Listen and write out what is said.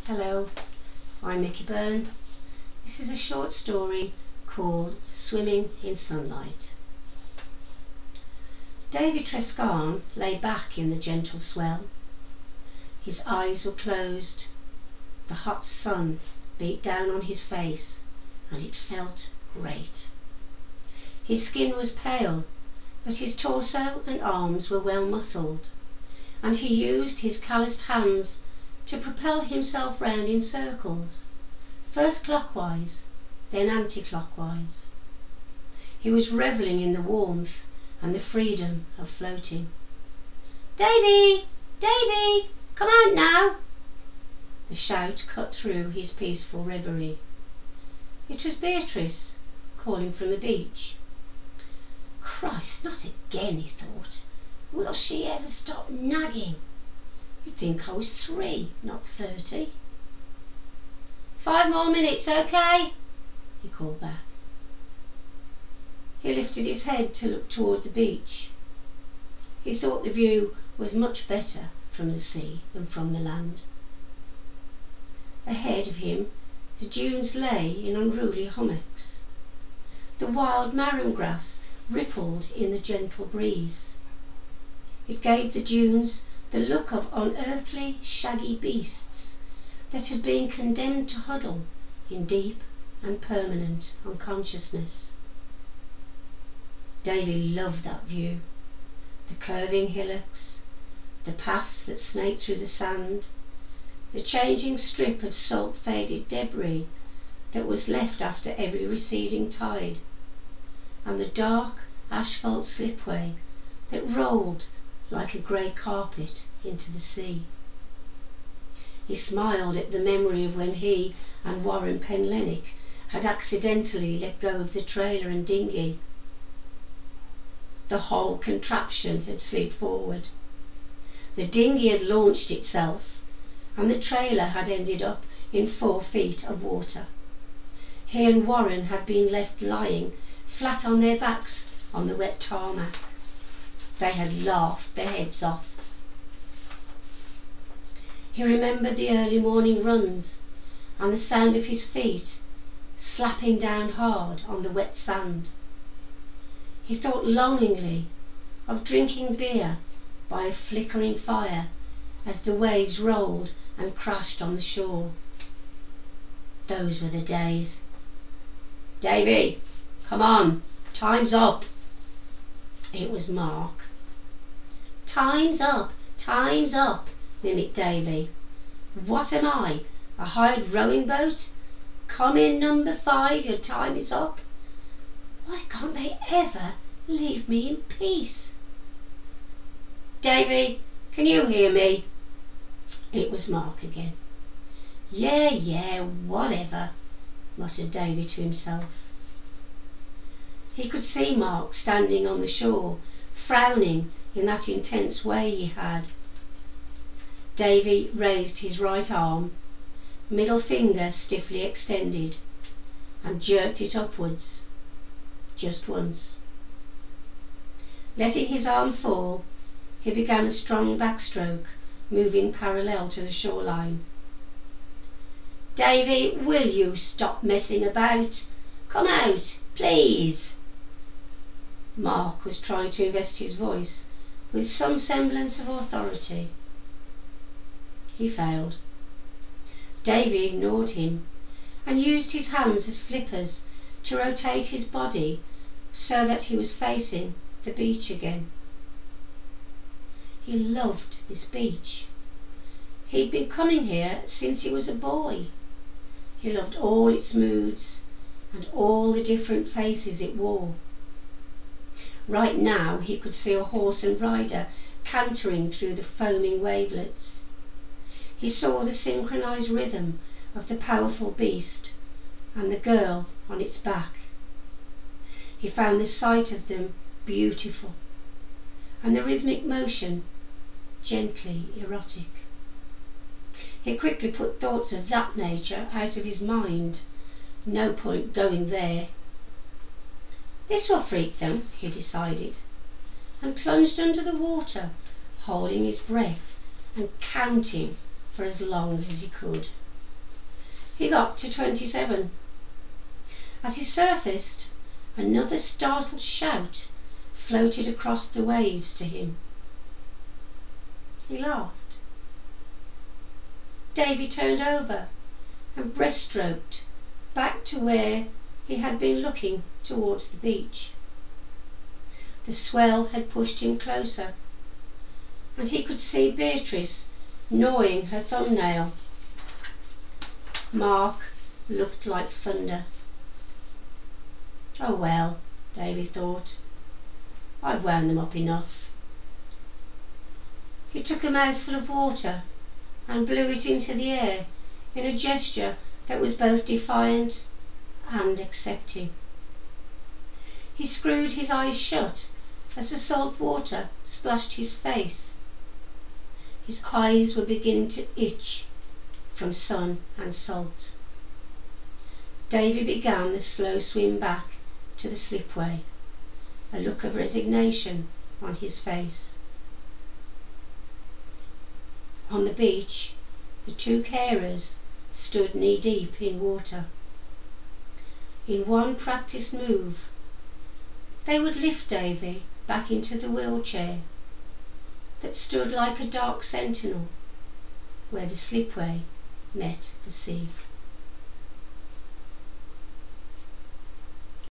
Hello, I'm Miki Byrne. This is a short story called Swimming in Sunlight. Davy Trescan lay back in the gentle swell. His eyes were closed. The hot sun beat down on his face and it felt great. His skin was pale, but his torso and arms were well muscled, and he used his calloused hands to propel himself round in circles, first clockwise, then anti-clockwise. He was revelling in the warmth and the freedom of floating. "Davy! Davy! Come out now!" The shout cut through his peaceful reverie. It was Beatrice calling from the beach. Christ, not again, he thought. Will she ever stop nagging? You'd think I was 3, not 30. 5 more minutes, okay? He called back. He lifted his head to look toward the beach. He thought the view was much better from the sea than from the land. Ahead of him, the dunes lay in unruly hummocks. The wild marram grass rippled in the gentle breeze. It gave the dunes the look of unearthly, shaggy beasts that had been condemned to huddle in deep and permanent unconsciousness. Davy loved that view. The curving hillocks, the paths that snaked through the sand, the changing strip of salt-faded debris that was left after every receding tide, and the dark asphalt slipway that rolled like a grey carpet into the sea. He smiled at the memory of when he and Warren Penlennick had accidentally let go of the trailer and dinghy. The whole contraption had slid forward. The dinghy had launched itself, and the trailer had ended up in 4 feet of water. He and Warren had been left lying flat on their backs on the wet tarmac. They had laughed their heads off. He remembered the early morning runs and the sound of his feet slapping down hard on the wet sand. He thought longingly of drinking beer by a flickering fire as the waves rolled and crashed on the shore. Those were the days. "Davy, come on, time's up." It was Mark. "Time's up, time's up," mimicked Davy. "What am I, a hired rowing boat? Come in, number 5, your time is up. Why can't they ever leave me in peace?" "Davy, can you hear me?" It was Mark again. Yeah, whatever," muttered Davy to himself. He could see Mark standing on the shore, frowning in that intense way he had. Davy raised his right arm, middle finger stiffly extended, and jerked it upwards, just once. Letting his arm fall, he began a strong backstroke, moving parallel to the shoreline. "Davy, will you stop messing about? Come out, please." Mark was trying to invest his voice with some semblance of authority. He failed. Davy ignored him and used his hands as flippers to rotate his body so that he was facing the beach again. He loved this beach. He'd been coming here since he was a boy. He loved all its moods and all the different faces it wore. Right now he could see a horse and rider cantering through the foaming wavelets. He saw the synchronized rhythm of the powerful beast and the girl on its back. He found the sight of them beautiful and the rhythmic motion gently erotic. He quickly put thoughts of that nature out of his mind. No point going there. This will freak them, he decided, and plunged under the water, holding his breath and counting for as long as he could. He got to 27. As he surfaced, another startled shout floated across the waves to him. He laughed. Davy turned over and breaststroked back to where he had been looking towards the beach. The swell had pushed him closer, and he could see Beatrice gnawing her thumbnail. Mark looked like thunder. Oh well, Davy thought, I've wound them up enough. He took a mouthful of water and blew it into the air in a gesture that was both defiant and accepting. He screwed his eyes shut as the salt water splashed his face. His eyes were beginning to itch from sun and salt. Davy began the slow swim back to the slipway, a look of resignation on his face. On the beach, the two carers stood knee-deep in water. In one practised move, they would lift Davy back into the wheelchair that stood like a dark sentinel where the slipway met the sea.